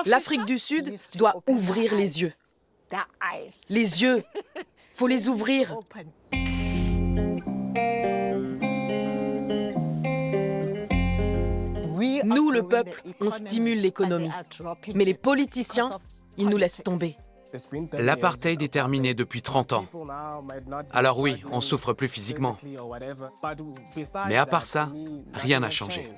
L'Afrique du Sud doit ouvrir les yeux. Les yeux, faut les ouvrir. Nous, le peuple, on stimule l'économie. Mais les politiciens, ils nous laissent tomber. L'apartheid est terminé depuis 30 ans. Alors oui, on souffre plus physiquement. Mais à part ça, rien n'a changé.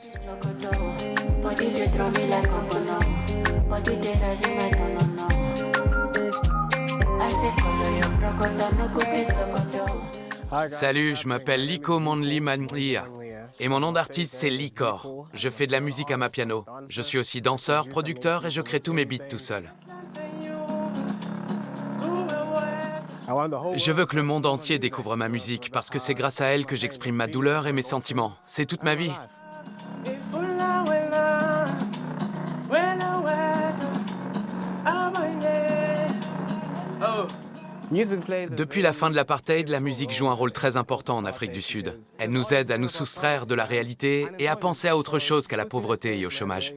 Salut, je m'appelle Liko Monli Manlia. Et mon nom d'artiste, c'est Likor. Je fais de la musique à ma piano. Je suis aussi danseur, producteur et je crée tous mes beats tout seul. Je veux que le monde entier découvre ma musique parce que c'est grâce à elle que j'exprime ma douleur et mes sentiments. C'est toute ma vie. Depuis la fin de l'apartheid, la musique joue un rôle très important en Afrique du Sud. Elle nous aide à nous soustraire de la réalité et à penser à autre chose qu'à la pauvreté et au chômage.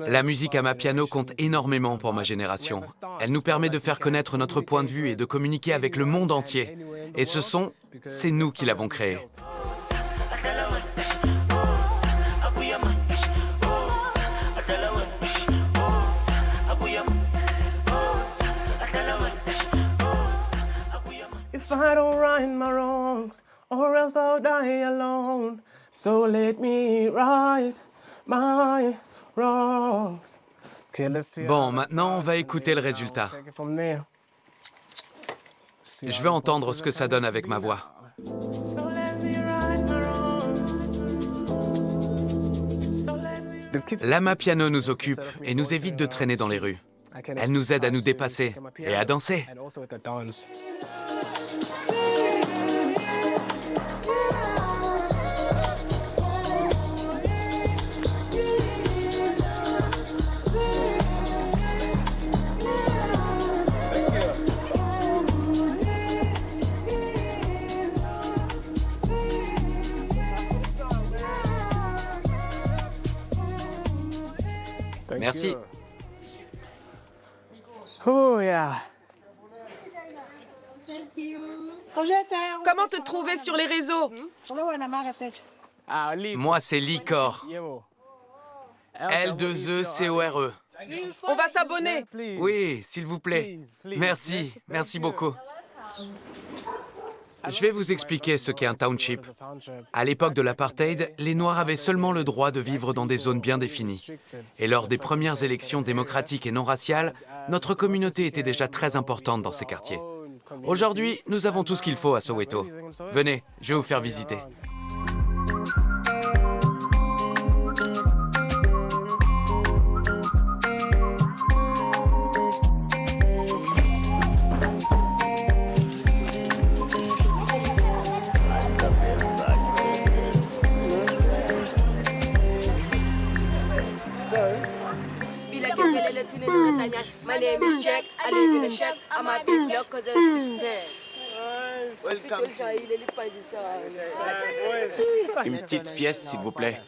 La musique à ma piano compte énormément pour ma génération. Elle nous permet de faire connaître notre point de vue et de communiquer avec le monde entier. Et ce son, c'est nous qui l'avons créé. If I don't right my wrongs, or else I'll die alone. So let me right my wrongs. Bon, maintenant, on va écouter le résultat. Je veux entendre ce que ça donne avec ma voix. L'ama piano nous occupe et nous évite de traîner dans les rues. Elle nous aide à nous dépasser et à danser. Merci. Oh yeah. Comment te trouver sur les réseaux? Moi, c'est Likor. L2ECORE. On va s'abonner. Oui, s'il vous plaît. Merci, merci beaucoup. Je vais vous expliquer ce qu'est un township. À l'époque de l'apartheid, les Noirs avaient seulement le droit de vivre dans des zones bien définies. Et lors des premières élections démocratiques et non raciales, notre communauté était déjà très importante dans ces quartiers. Aujourd'hui, nous avons tout ce qu'il faut à Soweto. Venez, je vais vous faire visiter. My name is Jack, I live in a shack, I might be blocked cause of Une petite pièce, s'il vous plaît.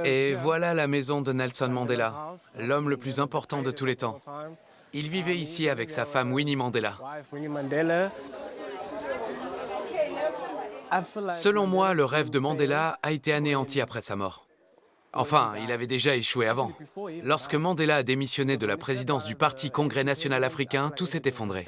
Et voilà la maison de Nelson Mandela, l'homme le plus important de tous les temps. Il vivait ici avec sa femme Winnie Mandela. Selon moi, le rêve de Mandela a été anéanti après sa mort. Enfin, il avait déjà échoué avant. Lorsque Mandela a démissionné de la présidence du Parti Congrès national africain, tout s'est effondré.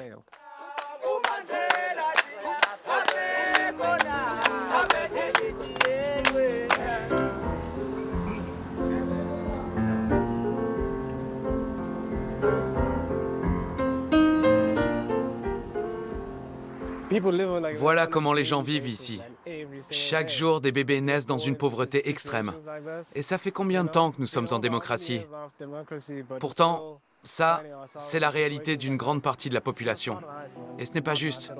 Voilà comment les gens vivent ici. Chaque jour, des bébés naissent dans une pauvreté extrême. Et ça fait combien de temps que nous sommes en démocratie? Pourtant, ça, c'est la réalité d'une grande partie de la population. Et ce n'est pas juste.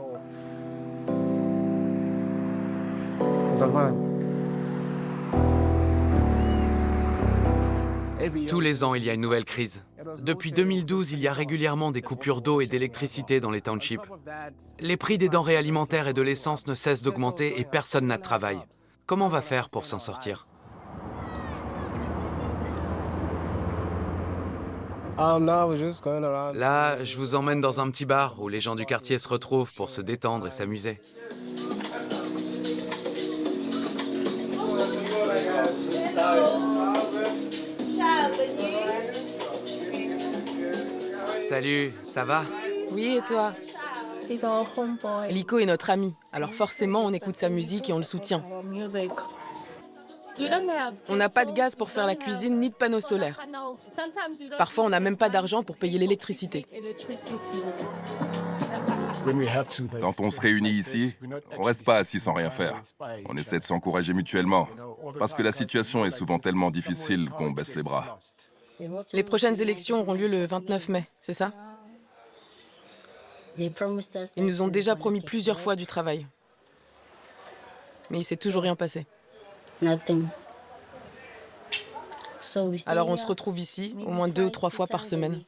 Tous les ans, il y a une nouvelle crise. Depuis 2012, il y a régulièrement des coupures d'eau et d'électricité dans les townships. Les prix des denrées alimentaires et de l'essence ne cessent d'augmenter et personne n'a de travail. Comment on va faire pour s'en sortir? Là, je vous emmène dans un petit bar où les gens du quartier se retrouvent pour se détendre et s'amuser. Salut, ça va? Oui, et toi? Liko est notre ami, alors forcément on écoute sa musique et on le soutient. On n'a pas de gaz pour faire la cuisine ni de panneaux solaires. Parfois on n'a même pas d'argent pour payer l'électricité. Quand on se réunit ici, on reste pas assis sans rien faire. On essaie de s'encourager mutuellement, parce que la situation est souvent tellement difficile qu'on baisse les bras. Les prochaines élections auront lieu le 29 mai, c'est ça? Ils nous ont déjà promis plusieurs fois du travail. Mais il s'est toujours rien passé. Alors on se retrouve ici, au moins 2 ou 3 fois par semaine.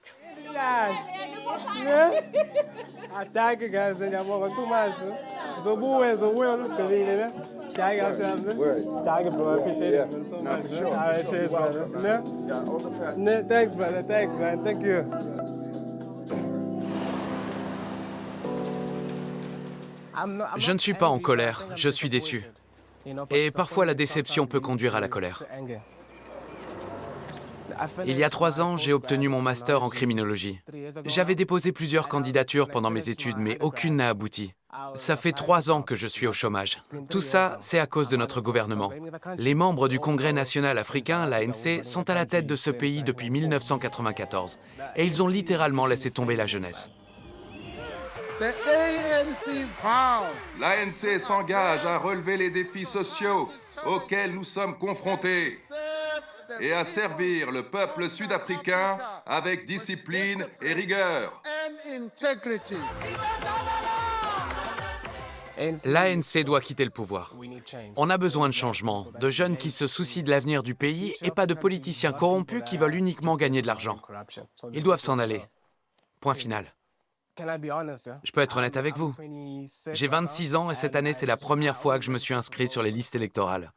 Je ne suis pas en colère, je suis déçu. Et parfois la déception peut conduire à la colère. Il y a 3 ans, j'ai obtenu mon master en criminologie. J'avais déposé plusieurs candidatures pendant mes études, mais aucune n'a abouti. Ça fait 3 ans que je suis au chômage. Tout ça, c'est à cause de notre gouvernement. Les membres du Congrès national africain, l'ANC, sont à la tête de ce pays depuis 1994. Et ils ont littéralement laissé tomber la jeunesse. L'ANC s'engage à relever les défis sociaux auxquels nous sommes confrontés et à servir le peuple sud-africain avec discipline et rigueur. L'ANC doit quitter le pouvoir. On a besoin de changement, de jeunes qui se soucient de l'avenir du pays et pas de politiciens corrompus qui veulent uniquement gagner de l'argent. Ils doivent s'en aller. Point final. Je peux être honnête avec vous. J'ai 26 ans et cette année, c'est la première fois que je me suis inscrit sur les listes électorales.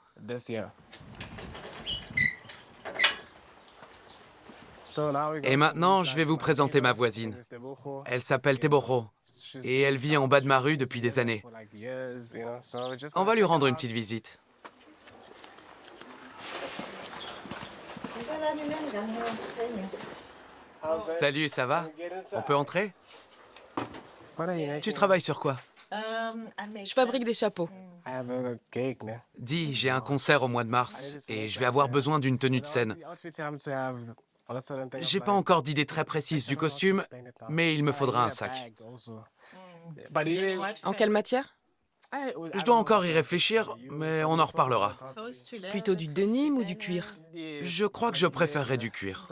Et maintenant, je vais vous présenter ma voisine. Elle s'appelle Teboho et elle vit en bas de ma rue depuis des années. On va lui rendre une petite visite. Salut, ça va? On peut entrer? Tu travailles sur quoi? Je fabrique des chapeaux. Dis, j'ai un concert au mois de mars et je vais avoir besoin d'une tenue de scène. J'ai pas encore d'idée très précise du costume, mais il me faudra un sac. En quelle matière? Je dois encore y réfléchir, mais on en reparlera. Plutôt du denim ou du cuir? Je crois que je préférerais du cuir.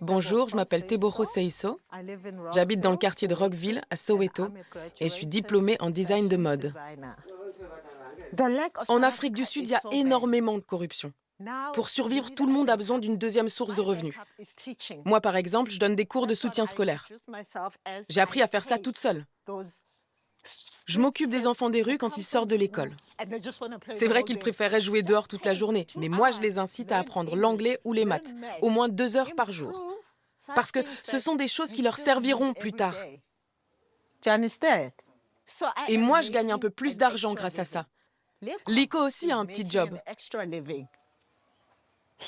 Bonjour, je m'appelle Teboho Seiso. J'habite dans le quartier de Rockville, à Soweto, et je suis diplômée en design de mode. En Afrique du Sud, il y a énormément de corruption. Pour survivre, tout le monde a besoin d'une deuxième source de revenus. Moi, par exemple, je donne des cours de soutien scolaire. J'ai appris à faire ça toute seule. Je m'occupe des enfants des rues quand ils sortent de l'école. C'est vrai qu'ils préféraient jouer dehors toute la journée, mais moi, je les incite à apprendre l'anglais ou les maths, au moins 2 heures par jour. Parce que ce sont des choses qui leur serviront plus tard. Et moi, je gagne un peu plus d'argent grâce à ça. Liko aussi a un petit job.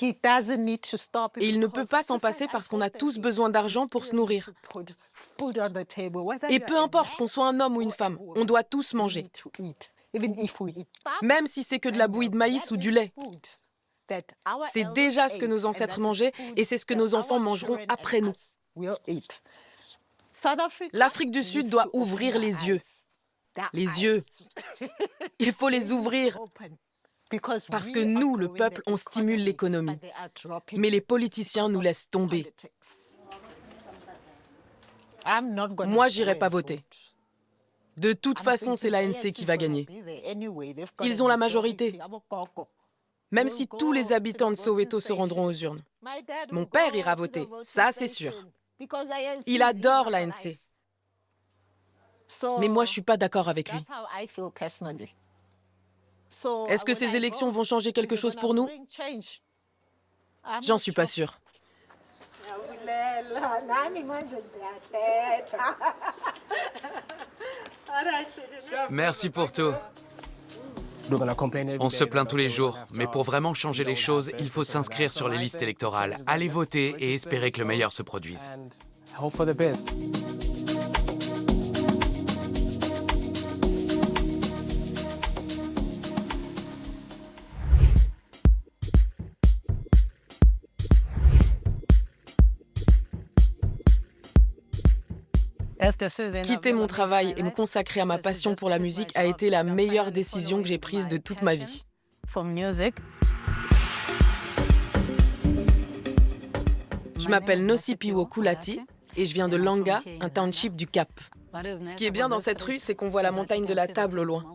Et il ne peut pas s'en passer parce qu'on a tous besoin d'argent pour se nourrir. Et peu importe qu'on soit un homme ou une femme, on doit tous manger. Même si c'est que de la bouillie de maïs ou du lait. C'est déjà ce que nos ancêtres mangeaient et c'est ce que nos enfants mangeront après nous. L'Afrique du Sud doit ouvrir les yeux. Les yeux. Il faut les ouvrir. Parce que nous, le peuple, on stimule l'économie. Mais les politiciens nous laissent tomber. Moi, j'irai pas voter. De toute façon, c'est l'ANC qui va gagner. Ils ont la majorité. Même si tous les habitants de Soweto se rendront aux urnes. Mon père ira voter, ça c'est sûr. Il adore l'ANC. Mais moi, je suis pas d'accord avec lui. Est-ce que ces élections vont changer quelque chose pour nous? J'en suis pas sûre. Merci pour tout. On se plaint tous les jours, mais pour vraiment changer les choses, il faut s'inscrire sur les listes électorales, aller voter et espérer que le meilleur se produise. Quitter mon travail et me consacrer à ma passion pour la musique a été la meilleure décision que j'ai prise de toute ma vie. Je m'appelle Nosipiwo Kulati et je viens de Langa, un township du Cap. Ce qui est bien dans cette rue, c'est qu'on voit la montagne de la Table au loin.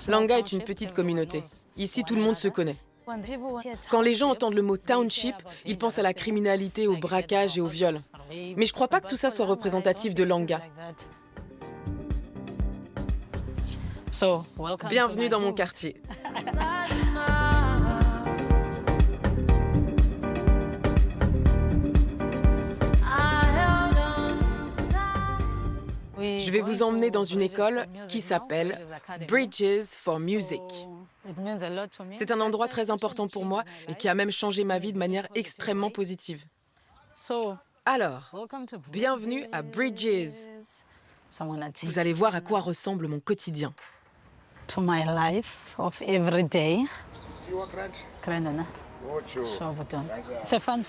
Langa est une petite communauté. Ici, tout le monde se connaît. Quand les gens entendent le mot township, ils pensent à la criminalité, au braquage et au viol. Mais je crois pas que tout ça soit représentatif de Langa. Bienvenue dans mon quartier. Je vais vous emmener dans une école qui s'appelle Bridges for Music. C'est un endroit très important pour moi et qui a même changé ma vie de manière extrêmement positive. Alors, bienvenue à Bridges. Vous allez voir à quoi ressemble mon quotidien.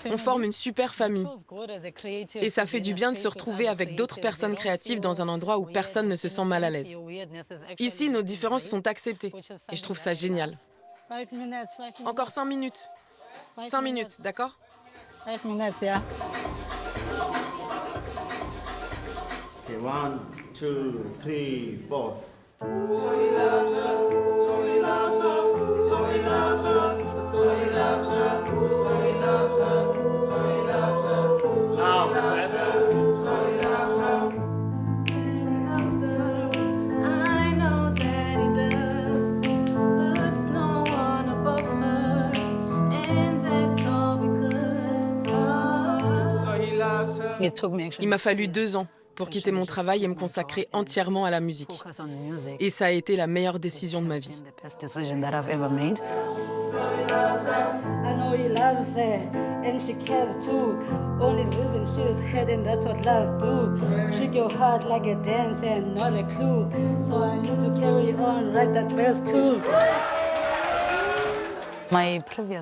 On forme une super famille. Et ça fait du bien de se retrouver avec d'autres personnes créatives dans un endroit où personne ne se sent mal à l'aise. Ici, nos différences sont acceptées. Et je trouve ça génial. Encore 5 minutes. 5 minutes, d'accord? Okay, 1, 2, 3, 4. Il m'a fallu 2 ans pour quitter mon travail et me consacrer entièrement à la musique. Et ça a été la meilleure décision de ma vie.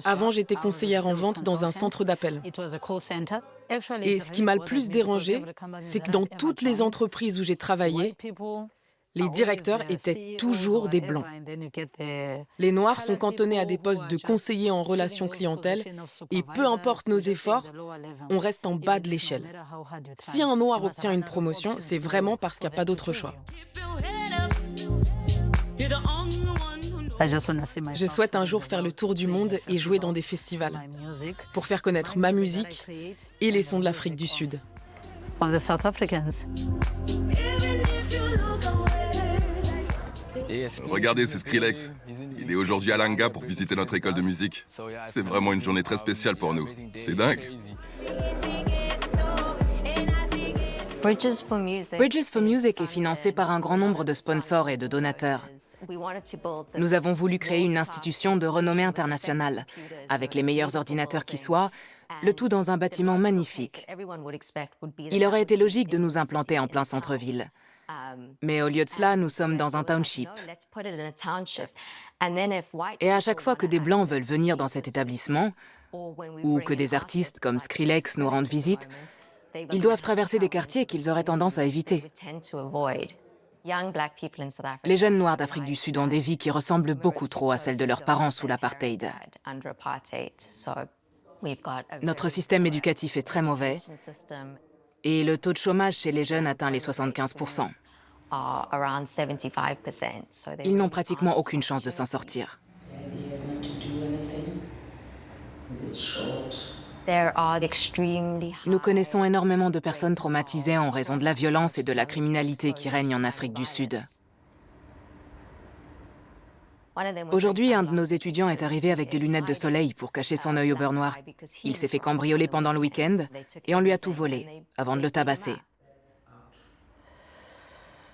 Avant, j'étais conseillère en vente dans un centre d'appel. Et ce qui m'a le plus dérangé, c'est que dans toutes les entreprises où j'ai travaillé, les directeurs étaient toujours des Blancs. Les Noirs sont cantonnés à des postes de conseillers en relations clientèle et peu importe nos efforts, on reste en bas de l'échelle. Si un Noir obtient une promotion, c'est vraiment parce qu'il n'y a pas d'autre choix. Je souhaite un jour faire le tour du monde et jouer dans des festivals pour faire connaître ma musique et les sons de l'Afrique du Sud. Regardez, c'est Skrillex. Il est aujourd'hui à Langa pour visiter notre école de musique. C'est vraiment une journée très spéciale pour nous. C'est dingue. Bridges for Music est financé par un grand nombre de sponsors et de donateurs. Nous avons voulu créer une institution de renommée internationale, avec les meilleurs ordinateurs qui soient, le tout dans un bâtiment magnifique. Il aurait été logique de nous implanter en plein centre-ville. Mais au lieu de cela, nous sommes dans un township. Et à chaque fois que des Blancs veulent venir dans cet établissement, ou que des artistes comme Skrillex nous rendent visite, ils doivent traverser des quartiers qu'ils auraient tendance à éviter. Les jeunes Noirs d'Afrique du Sud ont des vies qui ressemblent beaucoup trop à celles de leurs parents sous l'apartheid. Notre système éducatif est très mauvais et le taux de chômage chez les jeunes atteint les 75%. Ils n'ont pratiquement aucune chance de s'en sortir. Nous connaissons énormément de personnes traumatisées en raison de la violence et de la criminalité qui règnent en Afrique du Sud. Aujourd'hui, un de nos étudiants est arrivé avec des lunettes de soleil pour cacher son œil au beurre noir. Il s'est fait cambrioler pendant le week-end et on lui a tout volé, avant de le tabasser.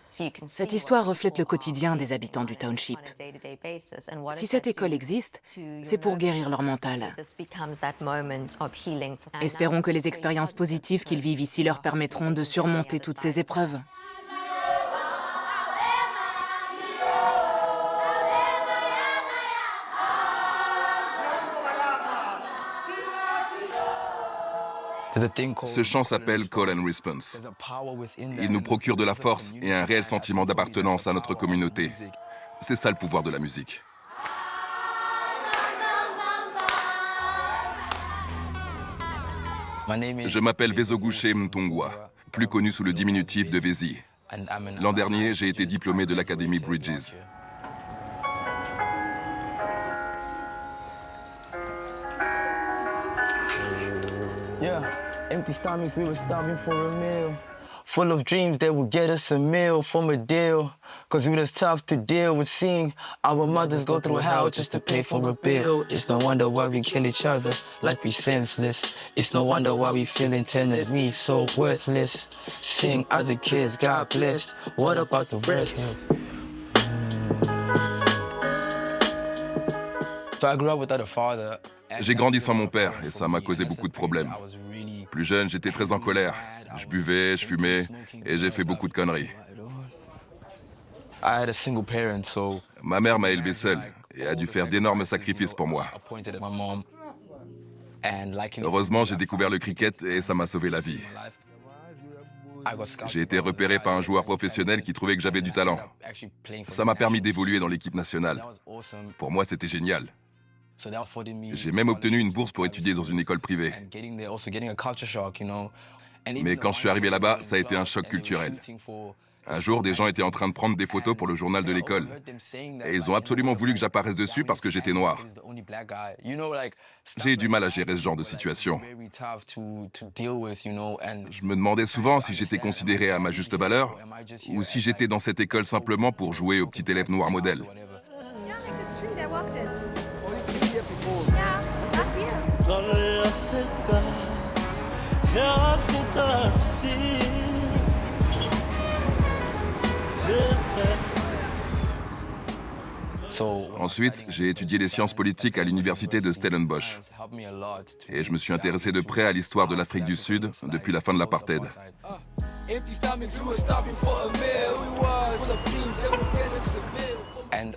Cette histoire reflète le quotidien des habitants du township. Si cette école existe, c'est pour guérir leur mental. Espérons que les expériences positives qu'ils vivent ici leur permettront de surmonter toutes ces épreuves. Ce chant s'appelle Call and Response. Il nous procure de la force et un réel sentiment d'appartenance à notre communauté. C'est ça le pouvoir de la musique. Je m'appelle Vezogushe Mtungwa, plus connu sous le diminutif de Vezi. L'an dernier, j'ai été diplômé de l'Académie Bridges. Empty stomachs, we were starving for a meal. Full of dreams that would get us a meal from a deal. Cause it was tough to deal with seeing our mothers go through hell just to pay for a bill. It's no wonder why we kill each other like we senseless. It's no wonder why we feeling tenderly so worthless. Seeing other kids, God blessed. What about the rest? So I grew up without a father. J'ai grandi sans mon père et ça m'a causé beaucoup de problèmes. Plus jeune, j'étais très en colère. Je buvais, je fumais et j'ai fait beaucoup de conneries. Ma mère m'a élevé seule et a dû faire d'énormes sacrifices pour moi. Heureusement, j'ai découvert le cricket et ça m'a sauvé la vie. J'ai été repéré par un joueur professionnel qui trouvait que j'avais du talent. Ça m'a permis d'évoluer dans l'équipe nationale. Pour moi, c'était génial. J'ai même obtenu une bourse pour étudier dans une école privée. Mais quand je suis arrivé là-bas, ça a été un choc culturel. Un jour, des gens étaient en train de prendre des photos pour le journal de l'école. Et ils ont absolument voulu que j'apparaisse dessus parce que j'étais noir. J'ai eu du mal à gérer ce genre de situation. Je me demandais souvent si j'étais considéré à ma juste valeur ou si j'étais dans cette école simplement pour jouer au petit élève noir modèle. Ensuite, j'ai étudié les sciences politiques à l'université de Stellenbosch. Et je me suis intéressé de près à l'histoire de l'Afrique du Sud depuis la fin de l'apartheid.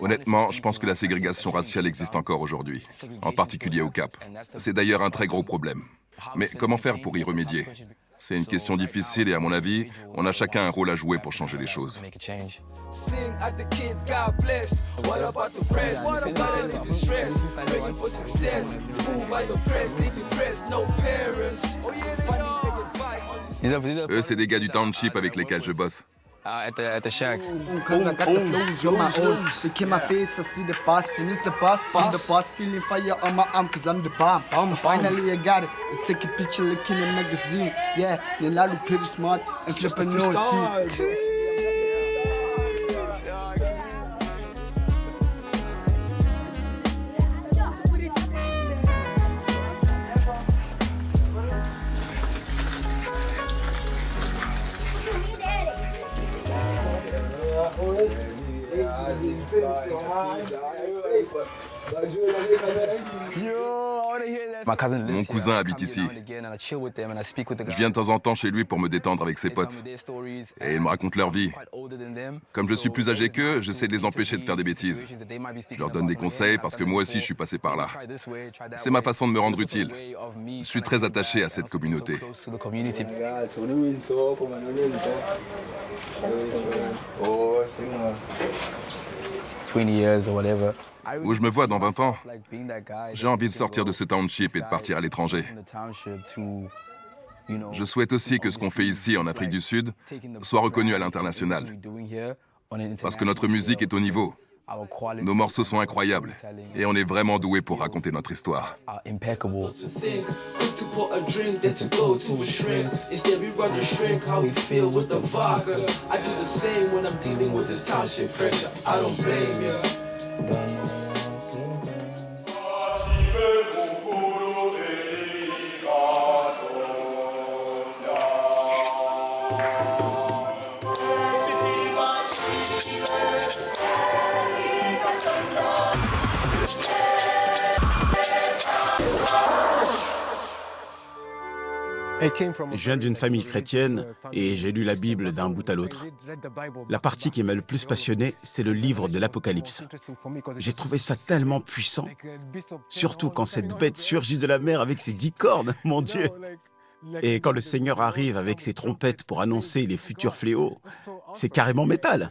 Honnêtement, je pense que la ségrégation raciale existe encore aujourd'hui, en particulier au Cap. C'est d'ailleurs un très gros problème. Mais comment faire pour y remédier? C'est une question difficile et à mon avis, on a chacun un rôle à jouer pour changer les choses. Eux, c'est des gars du township avec lesquels je bosse. At the shack. Cause I got the flows on my own. Look in my face, I see the boss. And it's the boss. I'm the boss, feeling fire on my arm, cause I'm the bomb. Finally, I got it. I take a picture, look in the magazine. Yeah, then I look pretty smart and flipping no teeth. Mon cousin habite ici. Je viens de temps en temps chez lui pour me détendre avec ses potes. Et ils me racontent leur vie. Comme je suis plus âgé qu'eux, j'essaie de les empêcher de faire des bêtises. Je leur donne des conseils parce que moi aussi je suis passé par là. C'est ma façon de me rendre utile. Je suis très attaché à cette communauté. Où je me vois dans 20 ans, j'ai envie de sortir de ce township et de partir à l'étranger. Je souhaite aussi que ce qu'on fait ici en Afrique du Sud soit reconnu à l'international. Parce que notre musique est au niveau. Nos morceaux sont incroyables et on est vraiment doués pour raconter notre histoire. Impeccable. Je viens d'une famille chrétienne et j'ai lu la Bible d'un bout à l'autre. La partie qui m'a le plus passionné, c'est le livre de l'Apocalypse. J'ai trouvé ça tellement puissant, surtout quand cette bête surgit de la mer avec ses 10 cornes, mon Dieu! Et quand le Seigneur arrive avec ses trompettes pour annoncer les futurs fléaux, c'est carrément métal.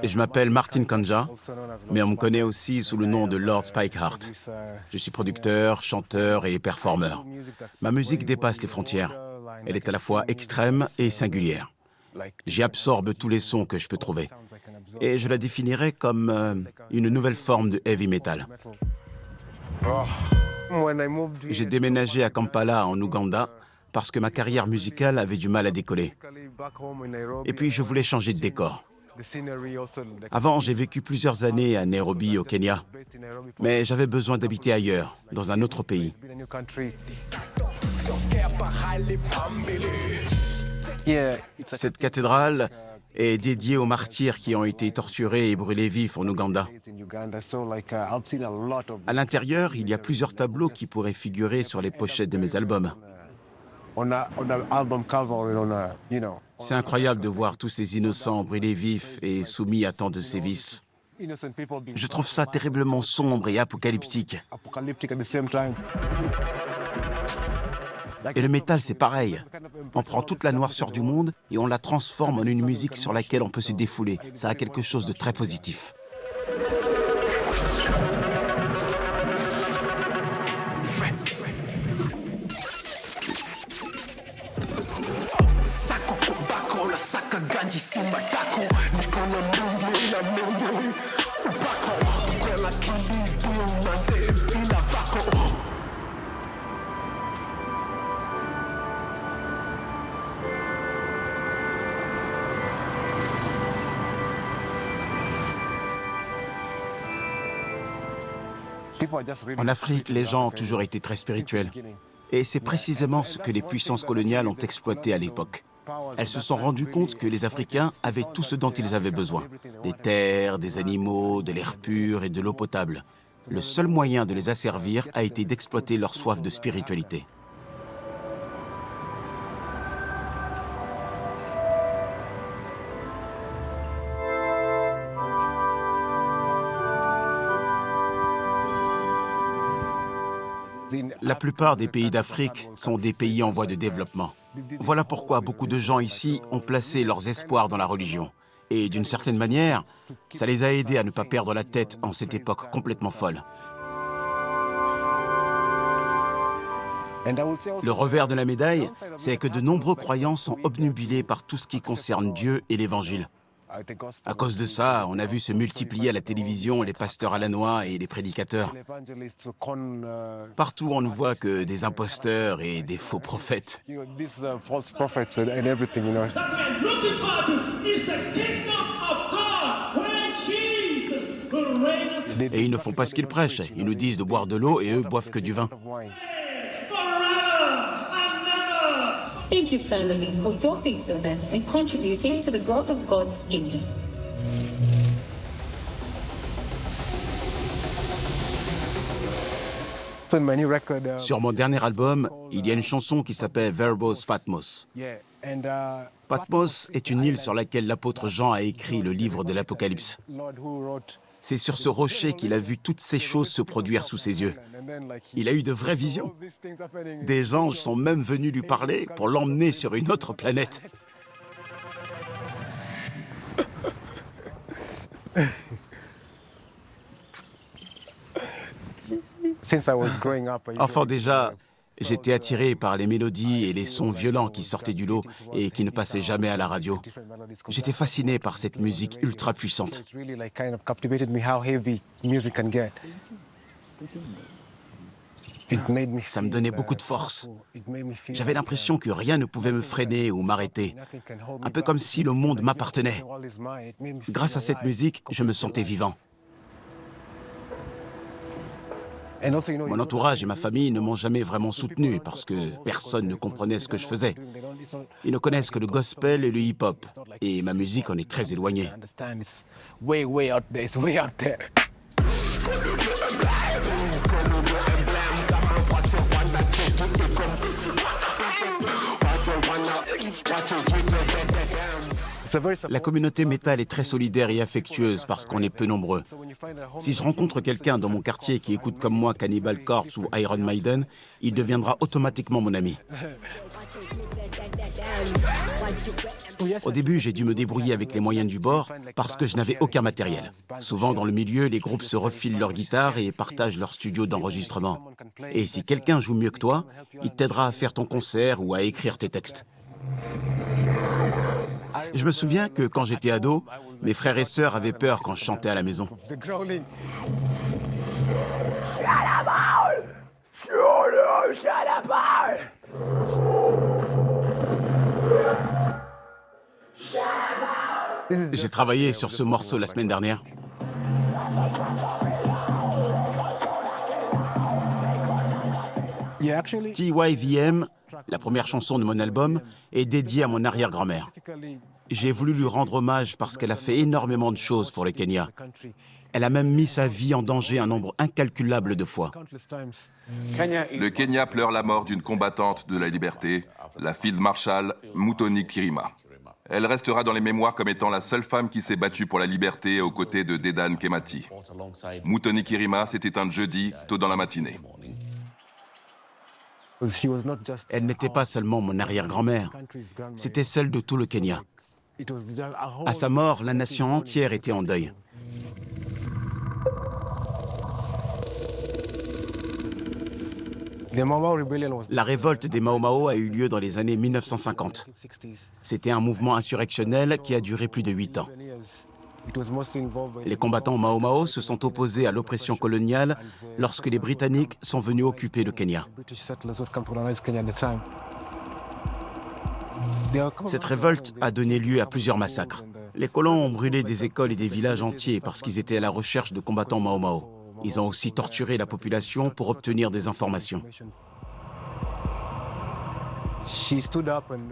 Et je m'appelle Martin Kanja, mais on me connaît aussi sous le nom de Lord Spikeheart. Je suis producteur, chanteur et performeur. Ma musique dépasse les frontières. Elle est à la fois extrême et singulière. J'y absorbe tous les sons que je peux trouver. Et je la définirais comme une nouvelle forme de heavy metal. J'ai déménagé à Kampala, en Ouganda, parce que ma carrière musicale avait du mal à décoller. Et puis je voulais changer de décor. Avant, j'ai vécu plusieurs années à Nairobi, au Kenya. Mais j'avais besoin d'habiter ailleurs, dans un autre pays. Cette cathédrale est dédiée aux martyrs qui ont été torturés et brûlés vifs en Ouganda. À l'intérieur, il y a plusieurs tableaux qui pourraient figurer sur les pochettes de mes albums. C'est incroyable de voir tous ces innocents brûlés vifs et soumis à tant de sévices. Je trouve ça terriblement sombre et apocalyptique. Et le métal, c'est pareil. On prend toute la noirceur du monde et on la transforme en une musique sur laquelle on peut se défouler. Ça a quelque chose de très positif. En Afrique, les gens ont toujours été très spirituels. Et c'est précisément ce que les puissances coloniales ont exploité à l'époque. Elles se sont rendues compte que les Africains avaient tout ce dont ils avaient besoin. Des terres, des animaux, de l'air pur et de l'eau potable. Le seul moyen de les asservir a été d'exploiter leur soif de spiritualité. La plupart des pays d'Afrique sont des pays en voie de développement. Voilà pourquoi beaucoup de gens ici ont placé leurs espoirs dans la religion. Et d'une certaine manière, ça les a aidés à ne pas perdre la tête en cette époque complètement folle. Le revers de la médaille, c'est que de nombreux croyants sont obnubilés par tout ce qui concerne Dieu et l'Évangile. À cause de ça, on a vu se multiplier à la télévision les pasteurs à la noix et les prédicateurs. Partout, on ne voit que des imposteurs et des faux prophètes. Et ils ne font pas ce qu'ils prêchent. Ils nous disent de boire de l'eau et eux boivent que du vin. Thank you, family, for your faithfulness and contributing to the growth of God's kingdom. Sur mon dernier album, il y a une chanson qui s'appelle Verbos Patmos. Patmos est une île sur laquelle l'apôtre Jean a écrit le livre de l'Apocalypse. C'est sur ce rocher qu'il a vu toutes ces choses se produire sous ses yeux. Il a eu de vraies visions. Des anges sont même venus lui parler pour l'emmener sur une autre planète. Enfant déjà, J'étais attiré par les mélodies et les sons violents qui sortaient du lot et qui ne passaient jamais à la radio. J'étais fasciné par cette musique ultra puissante. Ça me donnait beaucoup de force. J'avais l'impression que rien ne pouvait me freiner ou m'arrêter. Un peu comme si le monde m'appartenait. Grâce à cette musique, je me sentais vivant. Mon entourage et ma famille ne m'ont jamais vraiment soutenu parce que personne ne comprenait ce que je faisais. Ils ne connaissent que le gospel et le hip-hop. Et ma musique en est très éloignée. La communauté métal est très solidaire et affectueuse parce qu'on est peu nombreux. Si je rencontre quelqu'un dans mon quartier qui écoute comme moi Cannibal Corpse ou Iron Maiden, il deviendra automatiquement mon ami. Au début, j'ai dû me débrouiller avec les moyens du bord parce que je n'avais aucun matériel. Souvent, dans le milieu, les groupes se refilent leurs guitares et partagent leur studio d'enregistrement. Et si quelqu'un joue mieux que toi, il t'aidera à faire ton concert ou à écrire tes textes. Je me souviens que quand j'étais ado, mes frères et sœurs avaient peur quand je chantais à la maison. J'ai travaillé sur ce morceau la semaine dernière. TYVM, la première chanson de mon album, est dédiée à mon arrière-grand-mère. J'ai voulu lui rendre hommage parce qu'elle a fait énormément de choses pour le Kenya. Elle a même mis sa vie en danger un nombre incalculable de fois. Le Kenya pleure la mort d'une combattante de la liberté, la Field Marshal Muthoni Kirima. Elle restera dans les mémoires comme étant la seule femme qui s'est battue pour la liberté aux côtés de Dedan Kemati. Muthoni Kirima, c'était un jeudi, tôt dans la matinée. Elle n'était pas seulement mon arrière-grand-mère, c'était celle de tout le Kenya. À sa mort, la nation entière était en deuil. La révolte des Mau Mau a eu lieu dans les années 1950. C'était un mouvement insurrectionnel qui a duré plus de 8 ans. Les combattants Mau Mau se sont opposés à l'oppression coloniale lorsque les Britanniques sont venus occuper le Kenya. Cette révolte a donné lieu à plusieurs massacres. Les colons ont brûlé des écoles et des villages entiers parce qu'ils étaient à la recherche de combattants Mau Mau. Ils ont aussi torturé la population pour obtenir des informations.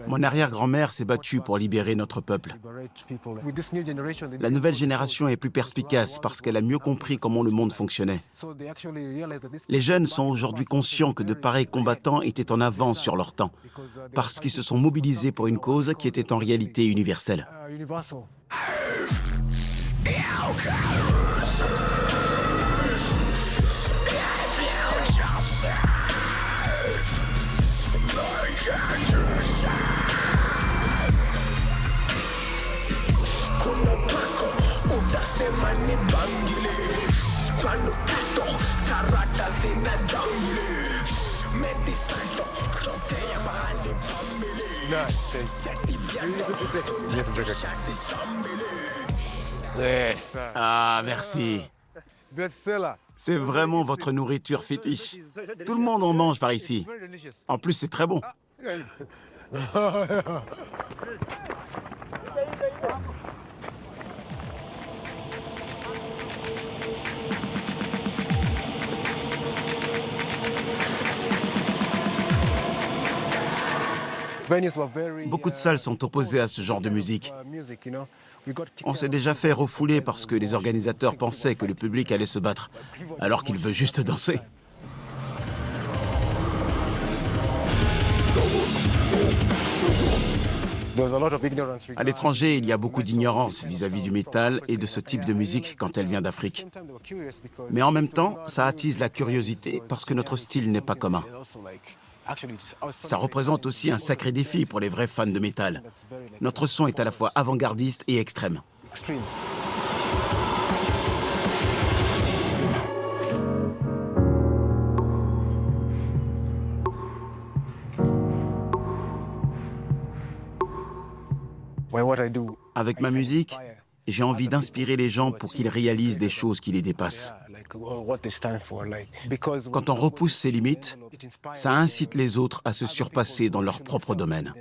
Mon arrière-grand-mère s'est battue pour libérer notre peuple. La nouvelle génération est plus perspicace parce qu'elle a mieux compris comment le monde fonctionnait. Les jeunes sont aujourd'hui conscients que de pareils combattants étaient en avance sur leur temps, parce qu'ils se sont mobilisés pour une cause qui était en réalité universelle. Ah, merci. C'est vraiment votre nourriture fétiche. Tout le monde en mange par ici. En plus, c'est très bon. Beaucoup de salles sont opposées à ce genre de musique. On s'est déjà fait refouler parce que les organisateurs pensaient que le public allait se battre, alors qu'il veut juste danser. À l'étranger, il y a beaucoup d'ignorance vis-à-vis du métal et de ce type de musique quand elle vient d'Afrique. Mais en même temps, ça attise la curiosité parce que notre style n'est pas commun. Ça représente aussi un sacré défi pour les vrais fans de métal. Notre son est à la fois avant-gardiste et extrême. Avec ma musique, j'ai envie d'inspirer les gens pour qu'ils réalisent des choses qui les dépassent. Quand on repousse ses limites, ça incite les autres à se surpasser dans leur propre domaine.